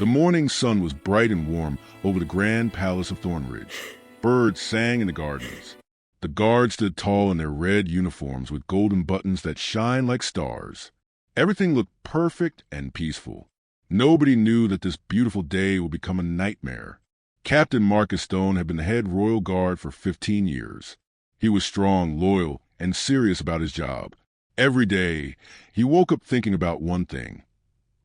The morning sun was bright and warm over the grand palace of Thornridge. Birds sang in the gardens. The guards stood tall in their red uniforms with golden buttons that shine like stars. Everything looked perfect and peaceful. Nobody knew that this beautiful day would become a nightmare. Captain Marcus Stone had been the head royal guard for 15 years. He was strong, loyal, and serious about his job. Every day, he woke up thinking about one thing: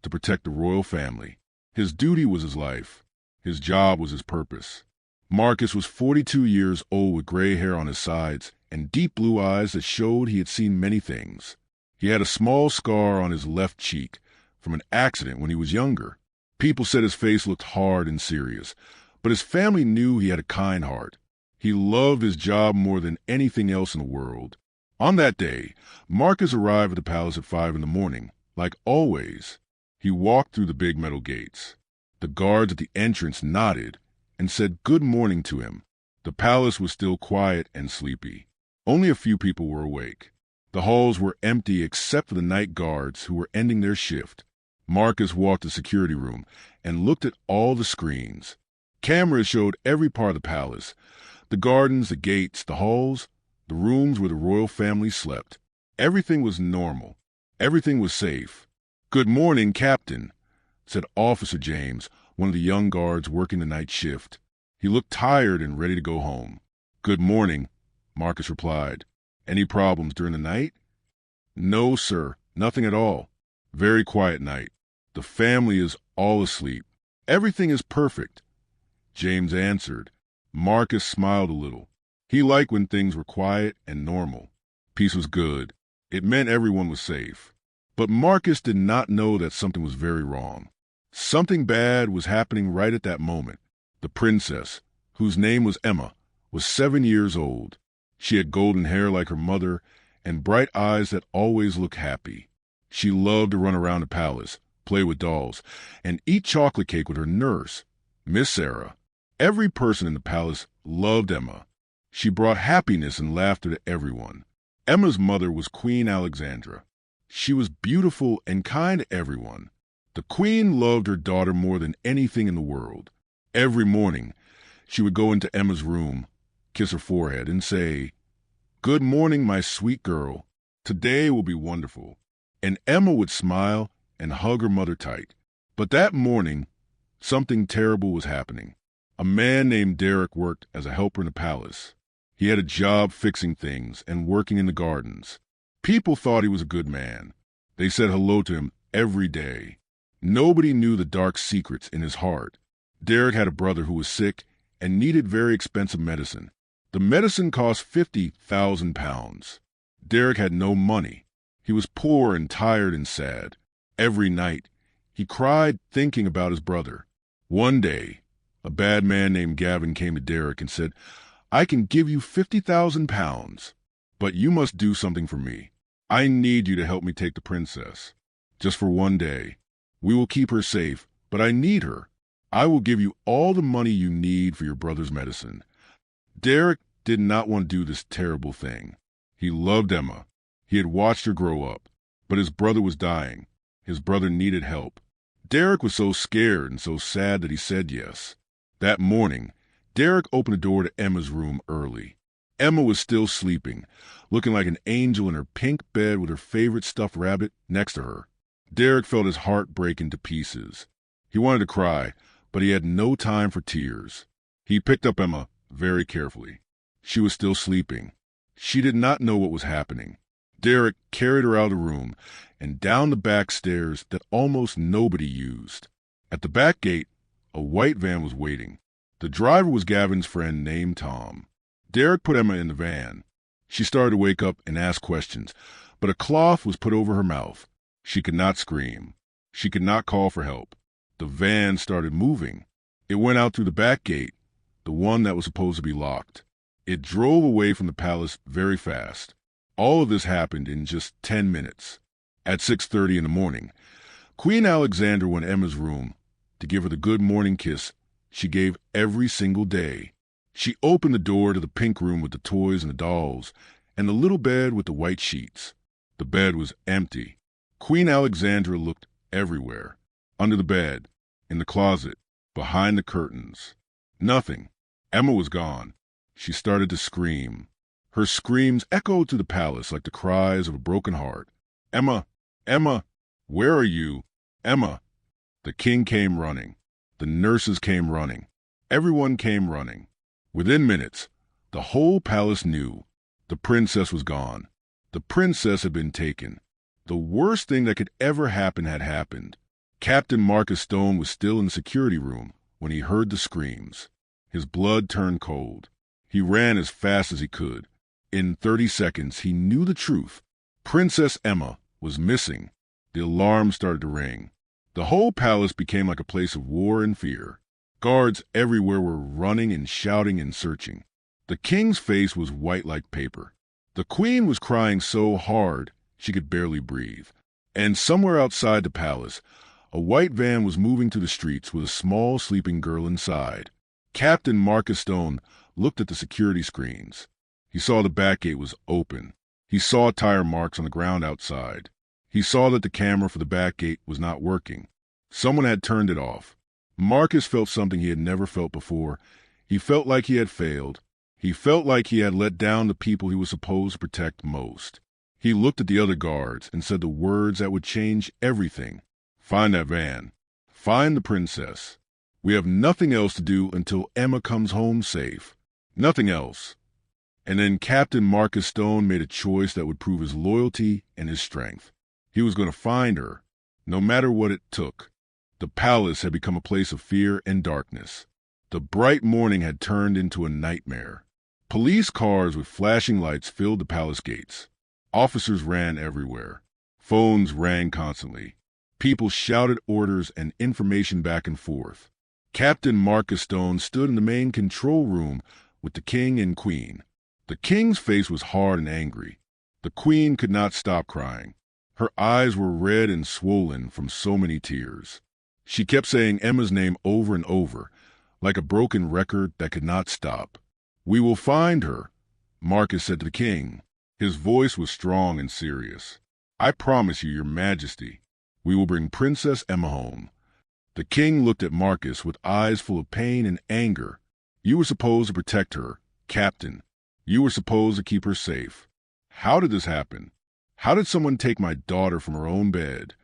to protect the royal family. His duty was his life. His job was his purpose. Marcus was 42 years old with gray hair on his sides and deep blue eyes that showed he had seen many things. He had a small scar on his left cheek from an accident when he was younger. People said his face looked hard and serious, but his family knew he had a kind heart. He loved his job more than anything else in the world. On that day, Marcus arrived at the palace at 5 in the morning. Like always, he walked through the big metal gates. The guards at the entrance nodded and said good morning to him. The palace was still quiet and sleepy. Only a few people were awake. The halls were empty except for the night guards who were ending their shift. Marcus walked to the security room and looked at all the screens. Cameras showed every part of the palace: the gardens, the gates, the halls, the rooms where the royal family slept. Everything was normal. Everything was safe. "Good morning, Captain," said Officer James, one of the young guards working the night shift. He looked tired and ready to go home. "Good morning," Marcus replied. "Any problems during the night?" "No, sir, nothing at all. Very quiet night. The family is all asleep. Everything is perfect," James answered. Marcus smiled a little. He liked when things were quiet and normal. Peace was good. It meant everyone was safe. But Marcus did not know that something was very wrong. Something bad was happening right at that moment. The princess, whose name was Emma, was 7 years old. She had golden hair like her mother and bright eyes that always looked happy. She loved to run around the palace, play with dolls, and eat chocolate cake with her nurse, Miss Sarah. Every person in the palace loved Emma. She brought happiness and laughter to everyone. Emma's mother was Queen Alexandra. She was beautiful and kind to everyone. The queen loved her daughter more than anything in the world. Every morning, she would go into Emma's room, kiss her forehead, and say, "Good morning, my sweet girl. Today will be wonderful." And Emma would smile and hug her mother tight. But that morning, something terrible was happening. A man named Derek worked as a helper in the palace. He had a job fixing things and working in the gardens. People thought he was a good man. They said hello to him every day. Nobody knew the dark secrets in his heart. Derek had a brother who was sick and needed very expensive medicine. The medicine cost £50,000. Derek had no money. He was poor and tired and sad. Every night, he cried thinking about his brother. One day, a bad man named Gavin came to Derek and said, "I can give you £50,000, but you must do something for me. I need you to help me take the princess. Just for one day. We will keep her safe, but I need her. I will give you all the money you need for your brother's medicine." Derek did not want to do this terrible thing. He loved Emma. He had watched her grow up, but his brother was dying. His brother needed help. Derek was so scared and so sad that he said yes. That morning, Derek opened the door to Emma's room early. Emma was still sleeping, looking like an angel in her pink bed with her favorite stuffed rabbit next to her. Derek felt his heart break into pieces. He wanted to cry, but he had no time for tears. He picked up Emma very carefully. She was still sleeping. She did not know what was happening. Derek carried her out of the room and down the back stairs that almost nobody used. At the back gate, a white van was waiting. The driver was Gavin's friend named Tom. Derek put Emma in the van. She started to wake up and ask questions, but a cloth was put over her mouth. She could not scream. She could not call for help. The van started moving. It went out through the back gate, the one that was supposed to be locked. It drove away from the palace very fast. All of this happened in just 10 minutes. At 6:30 in the morning, Queen Alexandra went to Emma's room to give her the good morning kiss she gave every single day. She opened the door to the pink room with the toys and the dolls, and the little bed with the white sheets. The bed was empty. Queen Alexandra looked everywhere. Under the bed, In the closet, behind the curtains. Nothing. Emma was gone. She started to scream. Her screams echoed through the palace like the cries of a broken heart. Emma! Emma! Where are you? Emma! The king came running. The nurses came running. Everyone came running. Within minutes, the whole palace knew. The princess was gone. The princess had been taken. The worst thing that could ever happen had happened. Captain Marcus Stone was still in the security room when he heard the screams. His blood turned cold. He ran as fast as he could. In 30 seconds, he knew the truth. Princess Emma was missing. The alarm started to ring. The whole palace became like a place of war and fear. Guards everywhere were running and shouting and searching. The king's face was white like paper. The queen was crying so hard she could barely breathe. And somewhere outside the palace, a white van was moving through the streets with a small sleeping girl inside. Captain Marcus Stone looked at the security screens. He saw the back gate was open. He saw tire marks on the ground outside. He saw that the camera for the back gate was not working. Someone had turned it off. Marcus felt something he had never felt before. He felt like he had failed. He felt like he had let down the people he was supposed to protect most. He looked at the other guards and said the words that would change everything. Find that van. Find the princess. We have nothing else to do until Emma comes home safe. Nothing else. And then Captain Marcus Stone made a choice that would prove his loyalty and his strength. He was going to find her, no matter what it took. The palace had become a place of fear and darkness. The bright morning had turned into a nightmare. Police cars with flashing lights filled the palace gates. Officers ran everywhere. Phones rang constantly. People shouted orders and information back and forth. Captain Marcus Stone stood in the main control room with the king and queen. The king's face was hard and angry. The queen could not stop crying. Her eyes were red and swollen from so many tears. She kept saying Emma's name over and over, like a broken record that could not stop. We will find her, Marcus said to the king. His voice was strong and serious. I promise you, your majesty, we will bring Princess Emma home. The king looked at Marcus with eyes full of pain and anger. You were supposed to protect her, Captain. You were supposed to keep her safe. How did this happen? How did someone take my daughter from her own bed?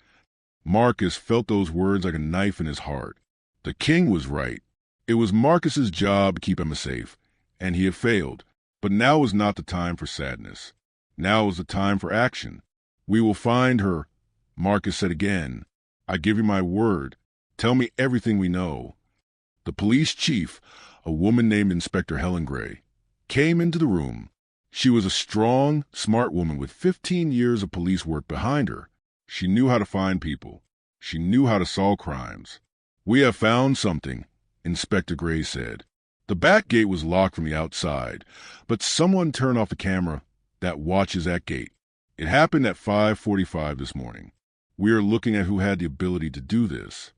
Marcus felt those words like a knife in his heart. The king was right. It was Marcus's job to keep Emma safe, and he had failed. But now was not the time for sadness. Now was the time for action. We will find her, Marcus said again. I give you my word. Tell me everything we know. The police chief, a woman named Inspector Helen Gray, came into the room. She was a strong, smart woman with 15 years of police work behind her. She knew how to find people. She knew how to solve crimes. We have found something, Inspector Gray said. The back gate was locked from the outside, but someone turned off the camera that watches that gate. It happened at 5:45 this morning. We are looking at who had the ability to do this.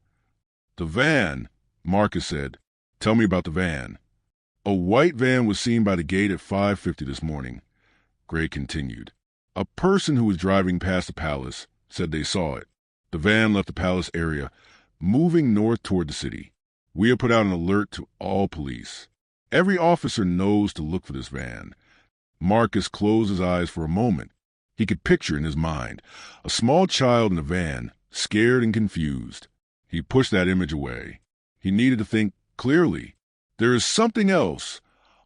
The van, Marcus said. Tell me about the van. A white van was seen by the gate at 5:50 this morning, Gray continued. A person who was driving past the palace said they saw it. The van left the palace area, moving north toward the city. We have put out an alert to all police. Every officer knows to look for this van. Marcus closed his eyes for a moment. He could picture in his mind a small child in a van, scared and confused. He pushed that image away. He needed to think clearly. There is something else.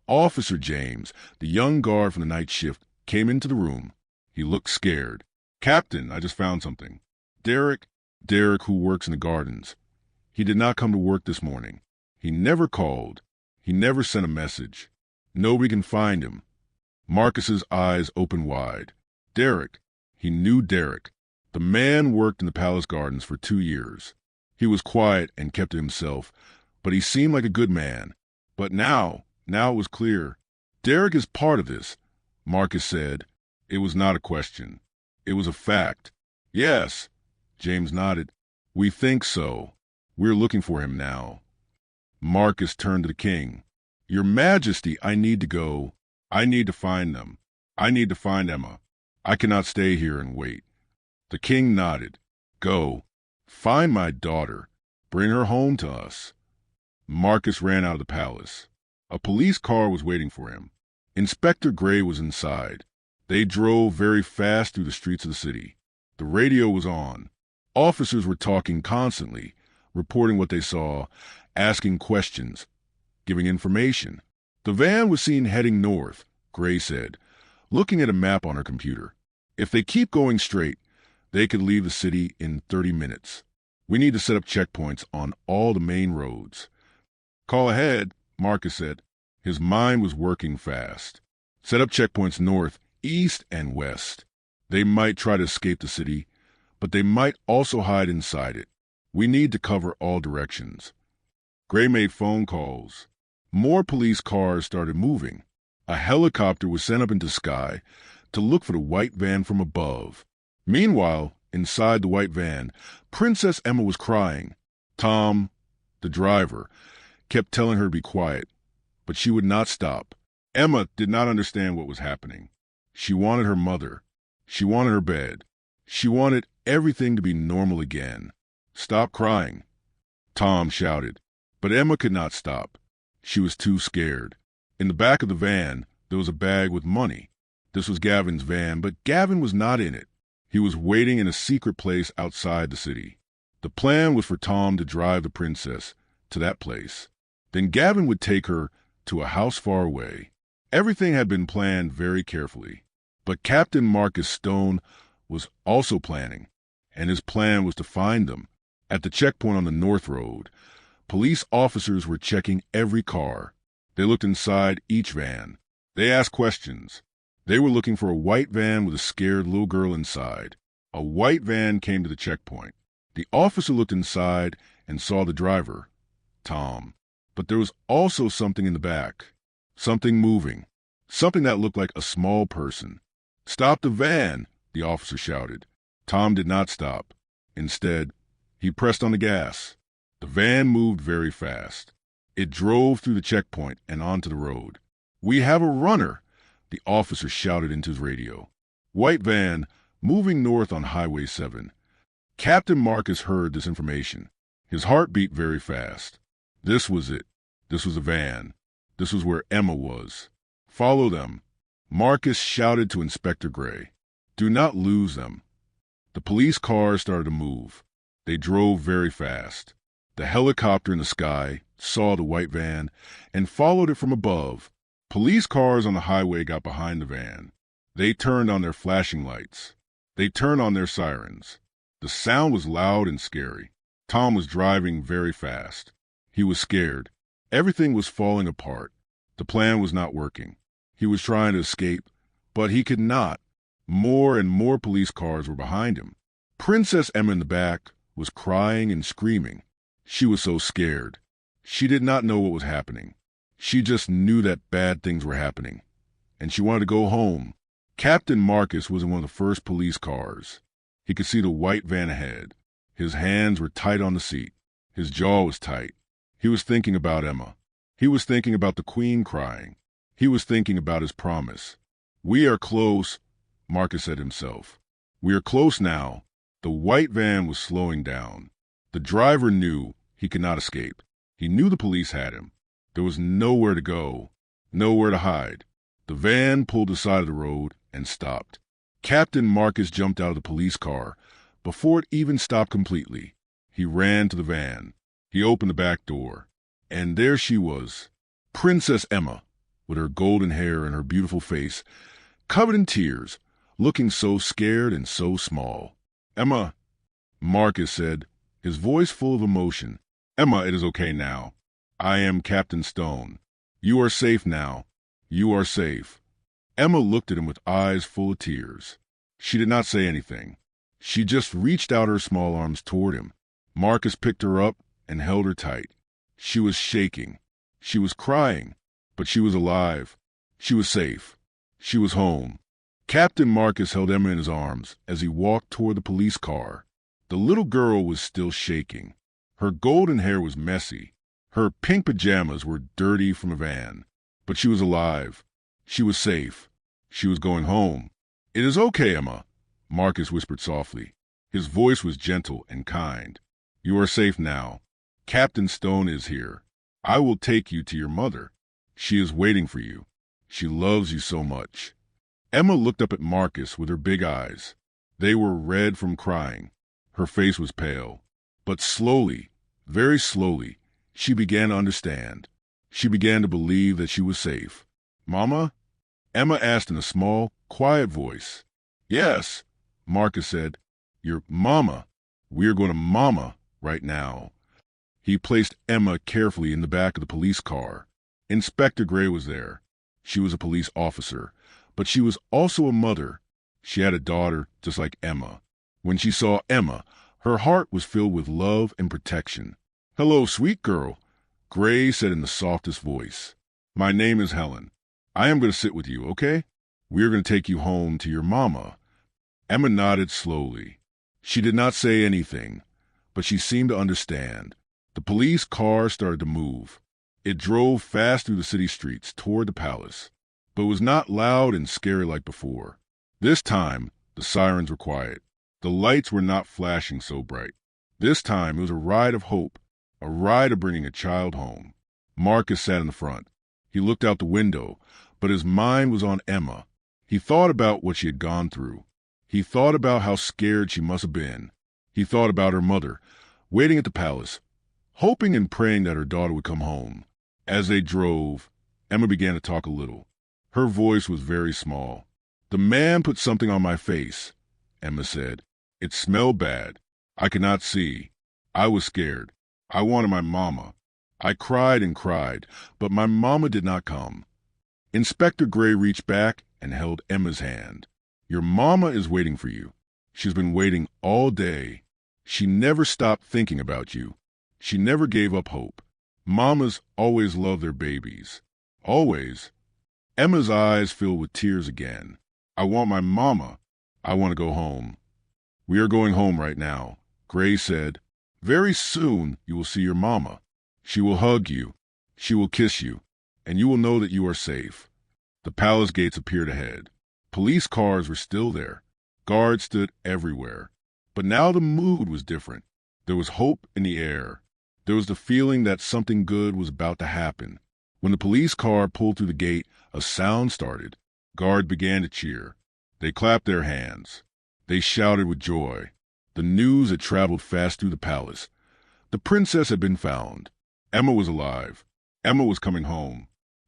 Officer James, the young guard from the night shift, came into the room. He looked scared. Captain, I just found something. Derek, who works in the gardens. He did not come to work this morning. He never called. He never sent a message. Nobody can find him. Marcus's eyes opened wide. Derek. He knew Derek. The man worked in the palace gardens for 2 years. He was quiet and kept to himself, but he seemed like a good man. But now it was clear. Derek is part of this, Marcus said. It was not a question. It was a fact. Yes, James nodded. We think so. We're looking for him now. Marcus turned to the king. Your Majesty, I need to go. I need to find them. I need to find Emma. I cannot stay here and wait. The king nodded. Go. Find my daughter. Bring her home to us." Marcus ran out of the palace. A police car was waiting for him. Inspector Gray was inside. They drove very fast through the streets of the city. The radio was on. Officers were talking constantly, reporting what they saw, asking questions, giving information. The van was seen heading north, Gray said, looking at a map on her computer. If they keep going straight, they could leave the city in 30 minutes. We need to set up checkpoints on all the main roads. Call ahead, Marcus said. His mind was working fast. Set up checkpoints north, east, and west. They might try to escape the city, but they might also hide inside it. We need to cover all directions. Gray made phone calls. More police cars started moving. A helicopter was sent up into the sky to look for the white van from above. Meanwhile, inside the white van, Princess Emma was crying. Tom, the driver, kept telling her to be quiet, but she would not stop. Emma did not understand what was happening. She wanted her mother. She wanted her bed. She wanted everything to be normal again. Stop crying, Tom shouted. But Emma could not stop. She was too scared. In the back of the van, there was a bag with money. This was Gavin's van, but Gavin was not in it. He was waiting in a secret place outside the city. The plan was for Tom to drive the princess to that place. Then Gavin would take her to a house far away. Everything had been planned very carefully. But Captain Marcus Stone was also planning, and his plan was to find them. At the checkpoint on the North Road, police officers were checking every car. They looked inside each van. They asked questions. They were looking for a white van with a scared little girl inside. A white van came to the checkpoint. The officer looked inside and saw the driver, Tom. But there was also something in the back. Something moving. Something that looked like a small person. "Stop the van!" the officer shouted. Tom did not stop. Instead, he pressed on the gas. The van moved very fast. It drove through the checkpoint and onto the road. "We have a runner!" the officer shouted into his radio. White van, moving north on Highway 7. Captain Marcus heard this information. His heart beat very fast. This was it. This was a van. This was where Emma was. "Follow them." Marcus shouted to Inspector Gray. "Do not lose them." The police cars started to move. They drove very fast. The helicopter in the sky saw the white van and followed it from above. Police cars on the highway got behind the van. They turned on their flashing lights. They turned on their sirens. The sound was loud and scary. Tom was driving very fast. He was scared. Everything was falling apart. The plan was not working. He was trying to escape, but he could not. More and more police cars were behind him. Princess Emma in the back was crying and screaming. She was so scared. She did not know what was happening. She just knew that bad things were happening, and she wanted to go home. Captain Marcus was in one of the first police cars. He could see the white van ahead. His hands were tight on the seat. His jaw was tight. He was thinking about Emma. He was thinking about the Queen crying. He was thinking about his promise. "We are close," Marcus said himself. "We are close now." The white van was slowing down. The driver knew he could not escape. He knew the police had him. There was nowhere to go, nowhere to hide. The van pulled aside of the road and stopped. Captain Marcus jumped out of the police car before it even stopped completely. He ran to the van. He opened the back door, and there she was, Princess Emma, with her golden hair and her beautiful face, covered in tears, looking so scared and so small. "Emma," Marcus said, his voice full of emotion. "Emma, it is okay now. I am Captain Stone. You are safe now. You are safe." Emma looked at him with eyes full of tears. She did not say anything. She just reached out her small arms toward him. Marcus picked her up and held her tight. She was shaking. She was crying, but she was alive. She was safe. She was home. Captain Marcus held Emma in his arms as he walked toward the police car. The little girl was still shaking. Her golden hair was messy. Her pink pajamas were dirty from a van. But she was alive. She was safe. She was going home. "It is okay, Emma," Marcus whispered softly. His voice was gentle and kind. "You are safe now. Captain Stone is here. I will take you to your mother. She is waiting for you. She loves you so much." Emma looked up at Marcus with her big eyes. They were red from crying. Her face was pale. But slowly, very slowly, she began to understand. She began to believe that she was safe. "Mama?" Emma asked in a small, quiet voice. "Yes," Marcus said. "Your mama. We are going to mama right now." He placed Emma carefully in the back of the police car. Inspector Gray was there. She was a police officer, but she was also a mother. She had a daughter just like Emma. When she saw Emma, her heart was filled with love and protection. "Hello, sweet girl," Gray said in the softest voice. "My name is Helen. I am going to sit with you, okay? We are going to take you home to your mama." Emma nodded slowly. She did not say anything, but she seemed to understand. The police car started to move. It drove fast through the city streets toward the palace, but was not loud and scary like before. This time, the sirens were quiet. The lights were not flashing so bright. This time, it was a ride of hope, a ride of bringing a child home. Marcus sat in the front. He looked out the window, but his mind was on Emma. He thought about what she had gone through. He thought about how scared she must have been. He thought about her mother, waiting at the palace, hoping and praying that her daughter would come home. As they drove, Emma began to talk a little. Her voice was very small. "The man put something on my face," Emma said. "It smelled bad. I could not see. I was scared. I wanted my mama. I cried and cried, but my mama did not come." Inspector Gray reached back and held Emma's hand. "Your mama is waiting for you. She's been waiting all day. She never stopped thinking about you. She never gave up hope. Mamas always love their babies. Always." Emma's eyes filled with tears again. "I want my mama. I want to go home." "We are going home right now," Gray said. "Very soon you will see your mama. She will hug you. She will kiss you. And you will know that you are safe." The palace gates appeared ahead. Police cars were still there. Guards stood everywhere. But now the mood was different. There was hope in the air. There was the feeling that something good was about to happen. When the police car pulled through the gate, a sound started. Guards began to cheer. They clapped their hands. They shouted with joy. The news had traveled fast through the palace. The princess had been found. Emma was alive. Emma was coming home.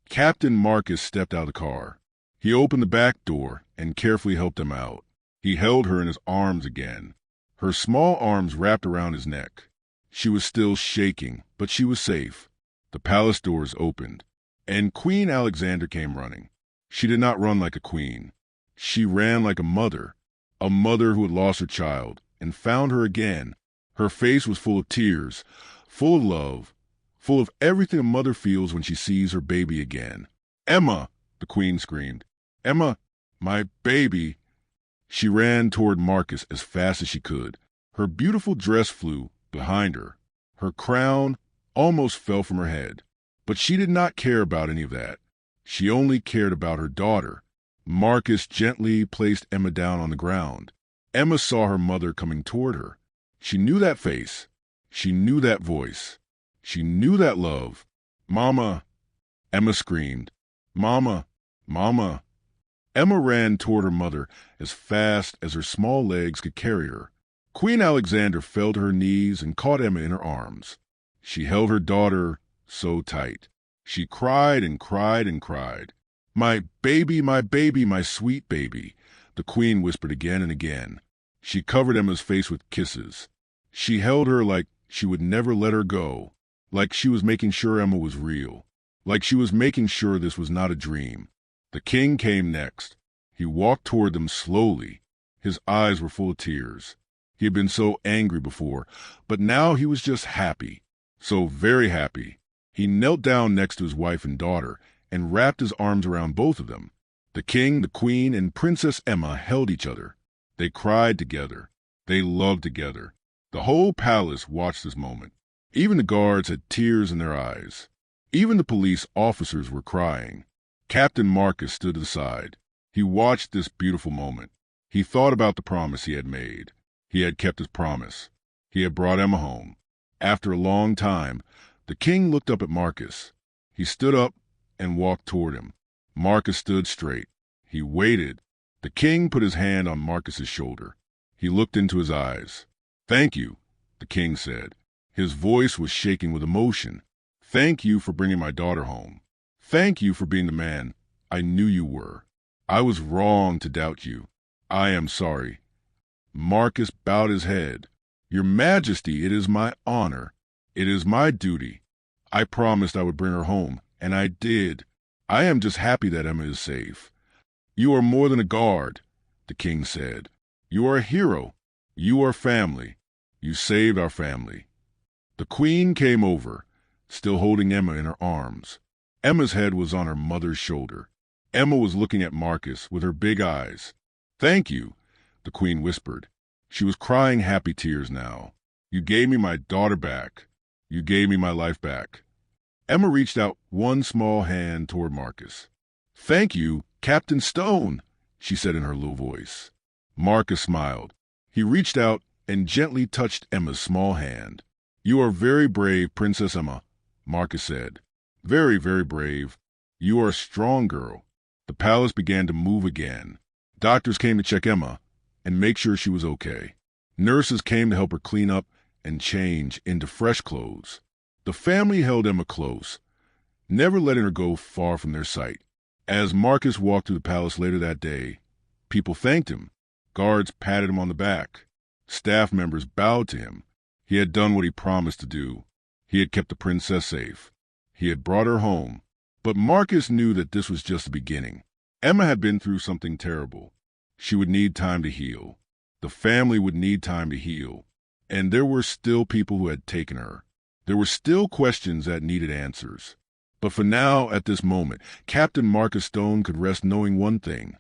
Captain Marcus stepped out of the car. He opened the back door and carefully helped them out. He held her in his arms again. Her small arms wrapped around his neck. She was still shaking, but she was safe. The palace doors opened, and Queen Alexandra came running. She did not run like a queen. She ran like a mother who had lost her child and found her again. Her face was full of tears, full of love, full of everything a mother feels when she sees her baby again. "Emma!" the queen screamed. "Emma, my baby!" She ran toward Marcus as fast as she could. Her beautiful dress flew behind her. Her crown almost fell from her head. But she did not care about any of that. She only cared about her daughter. Marcus gently placed Emma down on the ground. Emma saw her mother coming toward her. She knew that face. She knew that voice. She knew that love. "Mama!" Emma screamed. "Mama! Mama!" Emma ran toward her mother as fast as her small legs could carry her. Queen Alexandra fell to her knees and caught Emma in her arms. She held her daughter so tight. She cried and cried and cried. My baby, my sweet baby," the queen whispered again and again. She covered Emma's face with kisses. She held her like she would never let her go, like she was making sure Emma was real, like she was making sure this was not a dream. The king came next. He walked toward them slowly. His eyes were full of tears. He had been so angry before, but now he was just happy, so very happy. He knelt down next to his wife and daughter and wrapped his arms around both of them. The king, the queen, and Princess Emma held each other. They cried together. They loved together. The whole palace watched this moment. Even the guards had tears in their eyes. Even the police officers were crying. Captain Marcus stood to the side. He watched this beautiful moment. He thought about the promise he had made. He had kept his promise. He had brought Emma home. After a long time, the king looked up at Marcus. He stood up and walked toward him. Marcus stood straight. He waited. The king put his hand on Marcus's shoulder. He looked into his eyes. "Thank you," the king said. His voice was shaking with emotion. "Thank you for bringing my daughter home. Thank you for being the man I knew you were. I was wrong to doubt you. I am sorry." Marcus bowed his head. "Your Majesty, it is my honor. It is my duty. I promised I would bring her home, and I did. I am just happy that Emma is safe." "You are more than a guard," the king said. "You are a hero. You are family. You saved our family." The queen came over, still holding Emma in her arms. Emma's head was on her mother's shoulder. Emma was looking at Marcus with her big eyes. "Thank you," the queen whispered. She was crying happy tears now. "You gave me my daughter back. You gave me my life back." Emma reached out one small hand toward Marcus. "Thank you, Captain Stone," she said in her low voice. Marcus smiled. He reached out and gently touched Emma's small hand. "You are very brave, Princess Emma," Marcus said. "Very, very brave. You are a strong girl." The palace began to move again. Doctors came to check Emma and make sure she was okay. Nurses came to help her clean up and change into fresh clothes. The family held Emma close, never letting her go far from their sight. As Marcus walked through the palace later that day, people thanked him. Guards patted him on the back. Staff members bowed to him. He had done what he promised to do. He had kept the princess safe. He had brought her home. But Marcus knew that this was just the beginning. Emma had been through something terrible. She would need time to heal. The family would need time to heal. And there were still people who had taken her. There were still questions that needed answers. But for now, at this moment, Captain Marcus Stone could rest knowing one thing.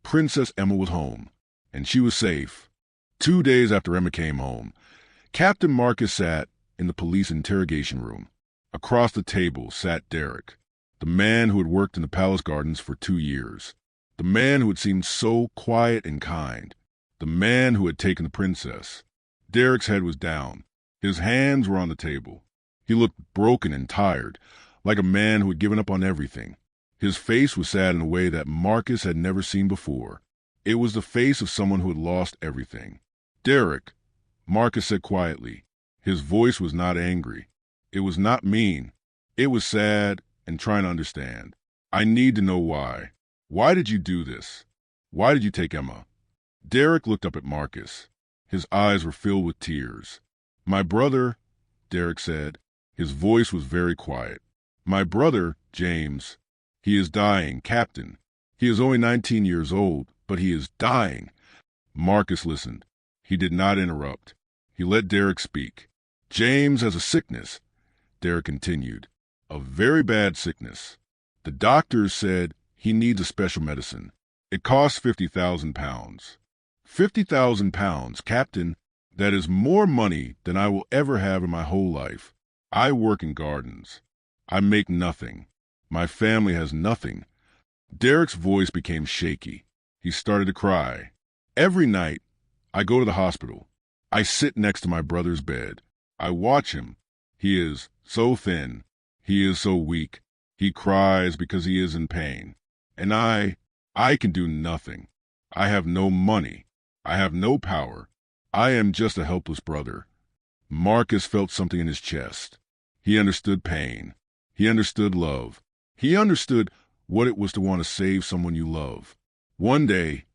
Princess Emma was home, and she was safe. 2 days after Emma came home, Captain Marcus sat in the police interrogation room. Across the table sat Derek, the man who had worked in the palace gardens for 2 years, the man who had seemed so quiet and kind, the man who had taken the princess. Derek's head was down. His hands were on the table. He looked broken and tired, like a man who had given up on everything. His face was sad in a way that Marcus had never seen before. It was the face of someone who had lost everything. "Derek," Marcus said quietly. His voice was not angry. It was not mean. It was sad and trying to understand. "I need to know why. Why did you do this? Why did you take Emma?" Derek looked up at Marcus. His eyes were filled with tears. "My brother," Derek said. His voice was very quiet. "My brother, James, he is dying, Captain. He is only 19 years old, but he is dying." Marcus listened. He did not interrupt. He let Derek speak. "James has a sickness," Derek continued. "A very bad sickness. The doctors said he needs a special medicine. It costs £50,000. £50,000, Captain. That is more money than I will ever have in my whole life. I work in gardens. I make nothing. My family has nothing." Derek's voice became shaky. He started to cry. "Every night, I go to the hospital. I sit next to my brother's bed. I watch him. He is so thin. He is so weak. He cries because he is in pain. And I can do nothing. I have no money. I have no power. I am just a helpless brother." Marcus felt something in his chest. He understood pain. He understood love. He understood what it was to want to save someone you love. "One day,"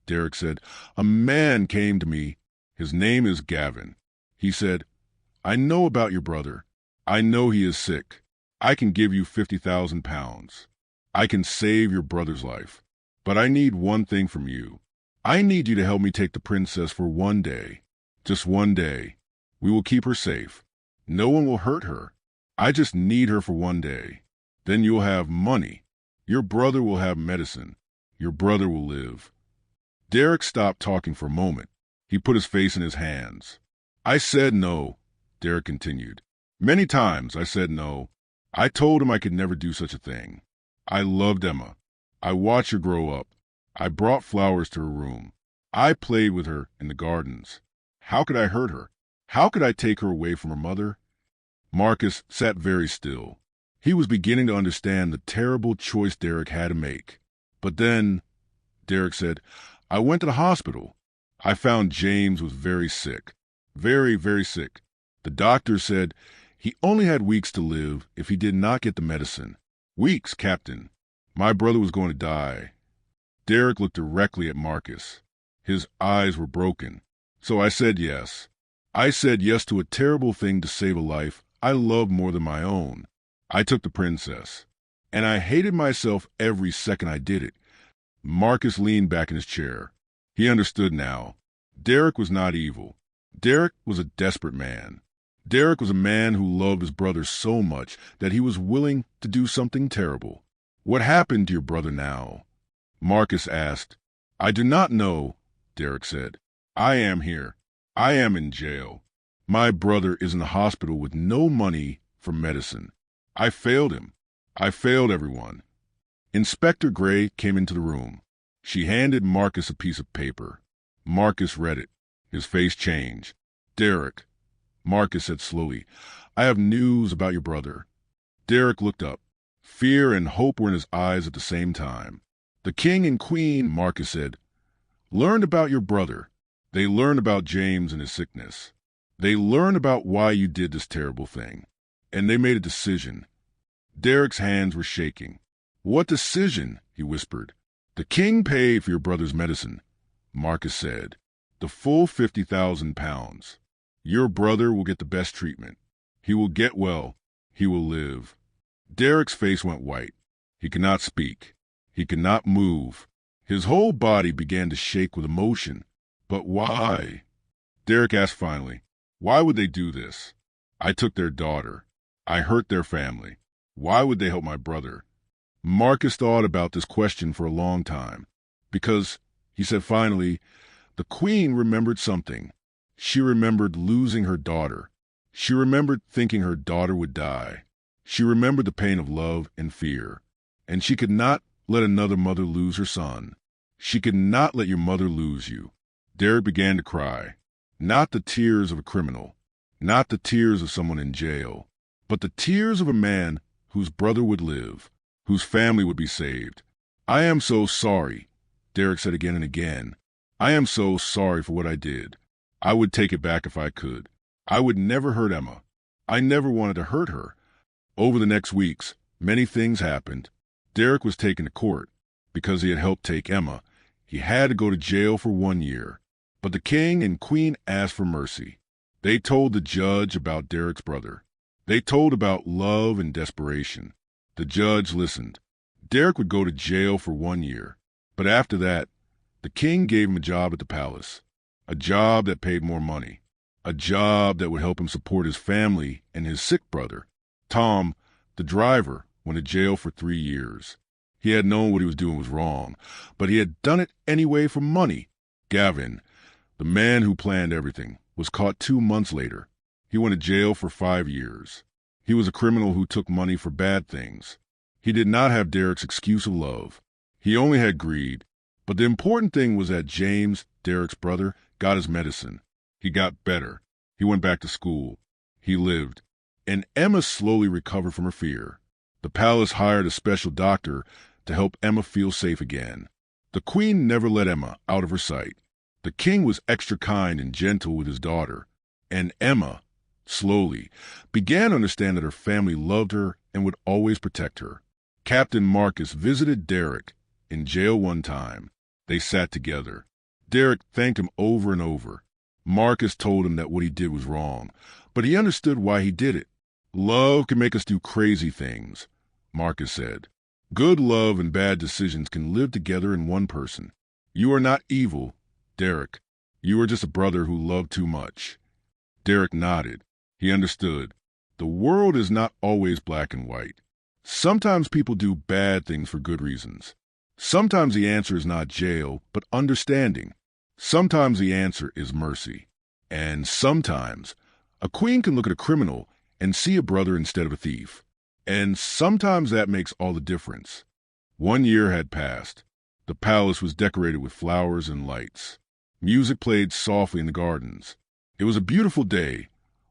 Derek said, "a man came to me. His name is Gavin. He said, 'I know about your brother. I know he is sick. I can give you £50,000. I can save your brother's life. But I need one thing from you. I need you to help me take the princess for one day. Just one day. We will keep her safe. No one will hurt her. I just need her for one day. Then you'll have money. Your brother will have medicine. Your brother will live." Derek stopped talking for a moment. He put his face in his hands. "I said no," Derek continued. "Many times I said no. I told him I could never do such a thing. I loved Emma. I watched her grow up. I brought flowers to her room. I played with her in the gardens. How could I hurt her? How could I take her away from her mother? Marcus sat very still. He was beginning to understand the terrible choice Derek had to make. But then, Derek said, I went to the hospital. I found James was very sick. Very, very sick. The doctor said he only had weeks to live if he did not get the medicine. Weeks, Captain. My brother was going to die. Derek looked directly at Marcus. His eyes were broken. So I said yes. I said yes to a terrible thing to save a life I loved more than my own. I took the princess. And I hated myself every second I did it. Marcus leaned back in his chair. He understood now. Derek was not evil. Derek was a desperate man. Derek was a man who loved his brother so much that he was willing to do something terrible. What happened to your brother now? Marcus asked. I do not know, Derek said. I am here. I am in jail. My brother is in the hospital with no money for medicine. I failed him. I failed everyone. Inspector Gray came into the room. She handed Marcus a piece of paper. Marcus read it. His face changed. Derek, Marcus said slowly, I have news about your brother. Derek looked up. Fear and hope were in his eyes at the same time. The king and queen, Marcus said, learned about your brother. They learned about James and his sickness. They learned about why you did this terrible thing. And they made a decision. Derek's hands were shaking. What decision? He whispered. The king paid for your brother's medicine, Marcus said. The full 50,000 pounds. Your brother will get the best treatment. He will get well. He will live. Derek's face went white. He could not speak. He could not move. His whole body began to shake with emotion. But why? Derek asked finally, why would they do this? I took their daughter. I hurt their family. Why would they help my brother? Marcus thought about this question for a long time. Because, he said finally, the queen remembered something. She remembered losing her daughter. She remembered thinking her daughter would die. She remembered the pain of love and fear. And she could not let another mother lose her son. She could not let your mother lose you. Derek began to cry. Not the tears of a criminal. Not the tears of someone in jail. But the tears of a man whose brother would live, whose family would be saved. I am so sorry, Derek said again and again. I am so sorry for what I did. I would take it back if I could. I would never hurt Emma. I never wanted to hurt her. Over the next weeks, many things happened. Derek was taken to court. Because he had helped take Emma, he had to go to jail for 1 year. But the king and queen asked for mercy. They told the judge about Derek's brother. They told about love and desperation. The judge listened. Derek would go to jail for 1 year. But after that, the king gave him a job at the palace. A job that paid more money. A job that would help him support his family and his sick brother. Tom, the driver, went to jail for 3 years. He had known what he was doing was wrong, but he had done it anyway for money. Gavin, the man who planned everything, was caught 2 months later. He went to jail for 5 years. He was a criminal who took money for bad things. He did not have Derek's excuse of love. He only had greed. But the important thing was that James, Derek's brother, got his medicine. He got better. He went back to school. He lived. And Emma slowly recovered from her fear. The palace hired a special doctor to help Emma feel safe again. The queen never let Emma out of her sight. The king was extra kind and gentle with his daughter. And Emma, slowly, began to understand that her family loved her and would always protect her. Captain Marcus visited Derek in jail one time. They sat together. Derek thanked him over and over. Marcus told him that what he did was wrong, but he understood why he did it. Love can make us do crazy things, Marcus said. Good love and bad decisions can live together in one person. You are not evil, Derek. You are just a brother who loved too much. Derek nodded. He understood. The world is not always black and white. Sometimes people do bad things for good reasons. Sometimes the answer is not jail, but understanding. Sometimes the answer is mercy. And sometimes a queen can look at a criminal and see a brother instead of a thief. And sometimes that makes all the difference. 1 year had passed. The palace was decorated with flowers and lights. Music played softly in the gardens. It was a beautiful day.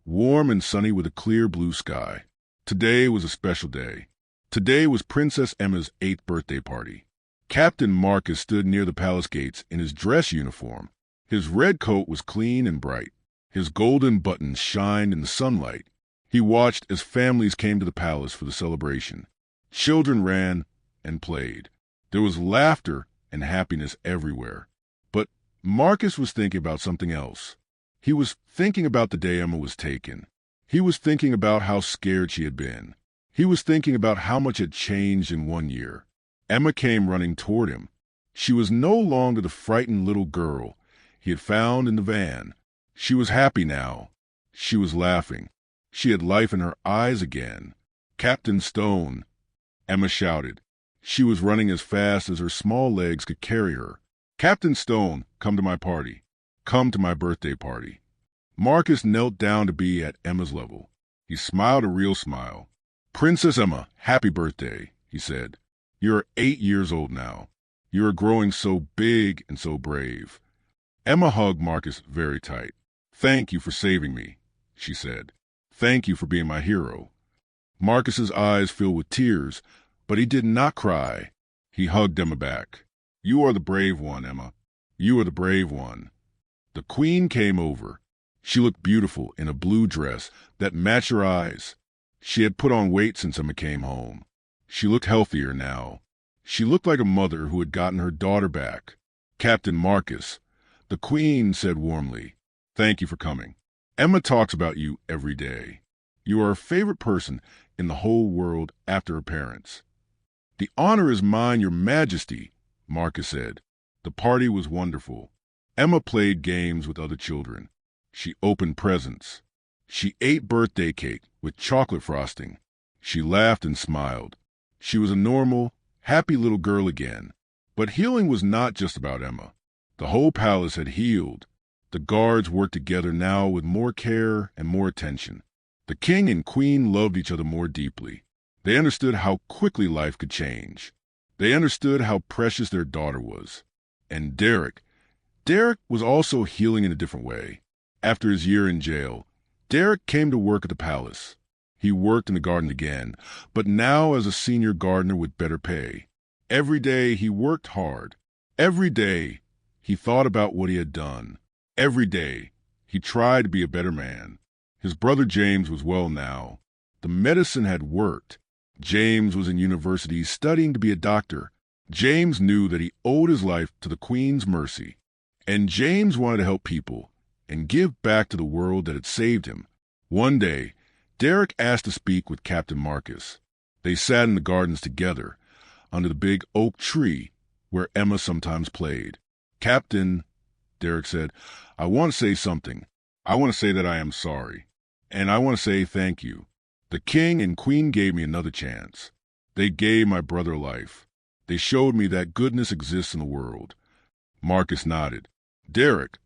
warm and sunny with a clear blue sky. Today was a special day. Today was Princess Emma's 8th birthday party. Captain Marcus stood near the palace gates in his dress uniform. His red coat was clean and bright. His golden buttons shined in the sunlight. He watched as families came to the palace for the celebration. Children ran and played. There was laughter and happiness everywhere. But Marcus was thinking about something else. He was thinking about the day Emma was taken. He was thinking about how scared she had been. He was thinking about how much had changed in 1 year. Emma came running toward him. She was no longer the frightened little girl he had found in the van. She was happy now. She was laughing. She had life in her eyes again. "Captain Stone," Emma shouted. She was running as fast as her small legs could carry her. "Captain Stone, come to my party. Come to my birthday party." Marcus knelt down to be at Emma's level. He smiled a real smile. "Princess Emma, happy birthday," he said. "You are 8 years old now. You are growing so big and so brave." Emma hugged Marcus very tight. "Thank you for saving me," she said. "Thank you for being my hero." Marcus's eyes filled with tears, but he did not cry. He hugged Emma back. "You are the brave one, Emma. You are the brave one." The Queen came over. She looked beautiful in a blue dress that matched her eyes. She had put on weight since Emma came home. She looked healthier now. She looked like a mother who had gotten her daughter back. "Captain Marcus," the Queen said warmly, "thank you for coming. Emma talks about you every day. You are her favorite person in the whole world after her parents." "The honor is mine, Your Majesty," Marcus said. The party was wonderful. Emma played games with other children. She opened presents. She ate birthday cake with chocolate frosting. She laughed and smiled. She was a normal, happy little girl again. But healing was not just about Emma. The whole palace had healed. The guards worked together now with more care and more attention. The king and queen loved each other more deeply. They understood how quickly life could change. They understood how precious their daughter was. And Derek was also healing in a different way. After his year in jail, Derek came to work at the palace. He worked in the garden again, but now as a senior gardener with better pay. Every day he worked hard. Every day he thought about what he had done. Every day he tried to be a better man. His brother James was well now. The medicine had worked. James was in university studying to be a doctor. James knew that he owed his life to the Queen's mercy. And James wanted to help people and give back to the world that had saved him. One day, Derek asked to speak with Captain Marcus. They sat in the gardens together, under the big oak tree where Emma sometimes played. "Captain," Derek said, "I want to say something. I want to say that I am sorry. And I want to say thank you. The king and queen gave me another chance. They gave my brother life. They showed me that goodness exists in the world." Marcus nodded. "Derek,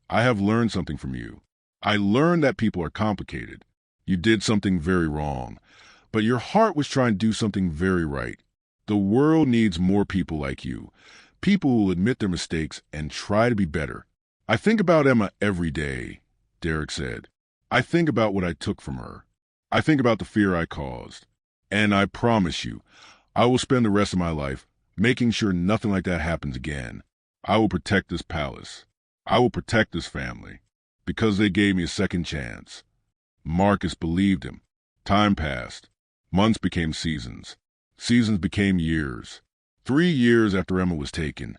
I have learned something from you. I learned that people are complicated. You did something very wrong, but your heart was trying to do something very right. The world needs more people like you, people who will admit their mistakes and try to be better." "I think about Emma every day," Derek said. "I think about what I took from her. I think about the fear I caused. And I promise you, I will spend the rest of my life making sure nothing like that happens again. I will protect this palace. I will protect this family, because they gave me a second chance." Marcus believed him. Time passed. Months became seasons. Seasons became years. 3 years after Emma was taken,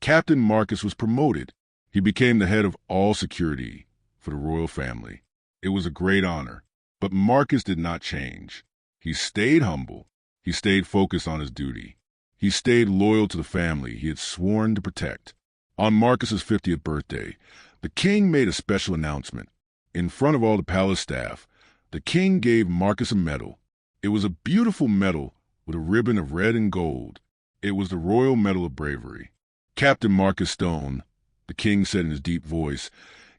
Captain Marcus was promoted. He became the head of all security for the royal family. It was a great honor. But Marcus did not change. He stayed humble. He stayed focused on his duty. He stayed loyal to the family he had sworn to protect. On Marcus's 50th birthday, the king made a special announcement. In front of all the palace staff, the king gave Marcus a medal. It was a beautiful medal with a ribbon of red and gold. It was the Royal Medal of Bravery. "Captain Marcus Stone," the king said in his deep voice,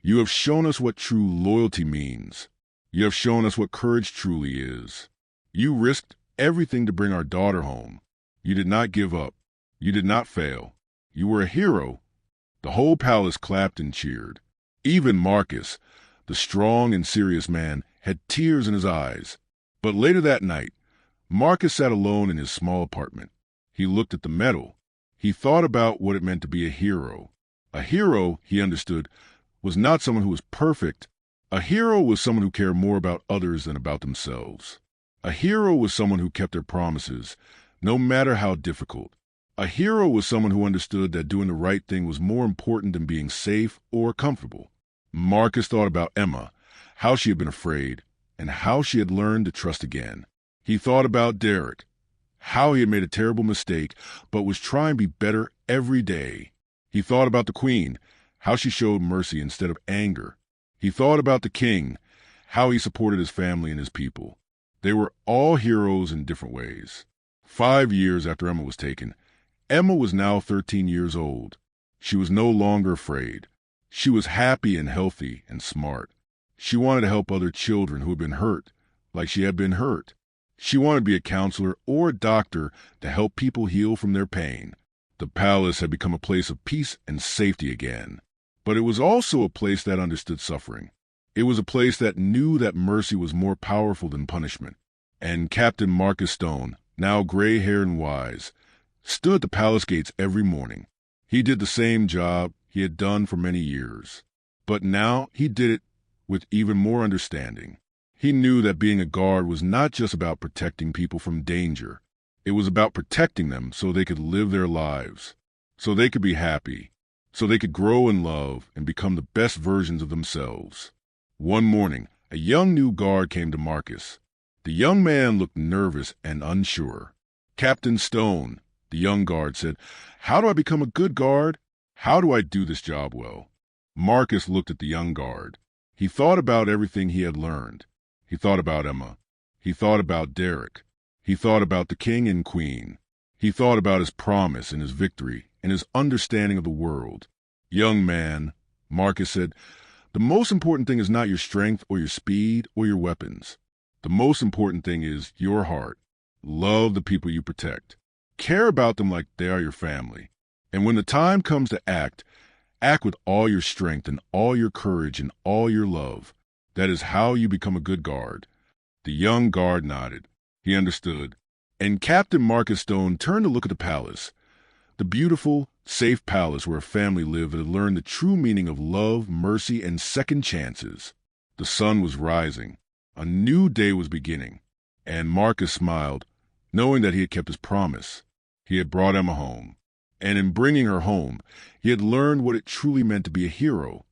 "you have shown us what true loyalty means. You have shown us what courage truly is. You risked everything to bring our daughter home. You did not give up. You did not fail. You were a hero." The whole palace clapped and cheered. Even Marcus, The strong and serious man had tears in his eyes. But later that night, Marcus sat alone in his small apartment. He looked at the medal. He thought about what it meant to be a hero. A hero, he understood, was not someone who was perfect. A hero was someone who cared more about others than about themselves. A hero was someone who kept their promises, no matter how difficult. A hero was someone who understood that doing the right thing was more important than being safe or comfortable. Marcus thought about Emma, how she had been afraid, and how she had learned to trust again. He thought about Derek, how he had made a terrible mistake, but was trying to be better every day. He thought about the Queen, how she showed mercy instead of anger. He thought about the King, how he supported his family and his people. They were all heroes in different ways. 5 years after Emma was taken, Emma was now 13 years old. She was no longer afraid. She was happy and healthy and smart. She wanted to help other children who had been hurt, like she had been hurt. She wanted to be a counselor or a doctor to help people heal from their pain. The palace had become a place of peace and safety again. But it was also a place that understood suffering. It was a place that knew that mercy was more powerful than punishment. And Captain Marcus Stone, now gray-haired and wise, stood at the palace gates every morning. He did the same job he had done for many years. But now he did it with even more understanding. He knew that being a guard was not just about protecting people from danger. It was about protecting them so they could live their lives, so they could be happy, so they could grow in love and become the best versions of themselves. One morning, a young new guard came to Marcus. The young man looked nervous and unsure. "Captain Stone," the young guard said, "how do I become a good guard? How do I do this job well?" Marcus looked at the young guard. He thought about everything he had learned. He thought about Emma. He thought about Derek. He thought about the King and Queen. He thought about his promise and his victory and his understanding of the world. "Young man," Marcus said, "the most important thing is not your strength or your speed or your weapons. The most important thing is your heart. Love the people you protect. Care about them like they are your family. And when the time comes to act with all your strength and all your courage and all your love. That is how you become a good guard." The young guard nodded. He understood. And Captain Marcus Stone turned to look at the palace. The beautiful, safe palace where a family lived that had learned the true meaning of love, mercy, and second chances. The sun was rising. A new day was beginning. And Marcus smiled, knowing that he had kept his promise. He had brought Emma home. And in bringing her home, he had learned what it truly meant to be a hero.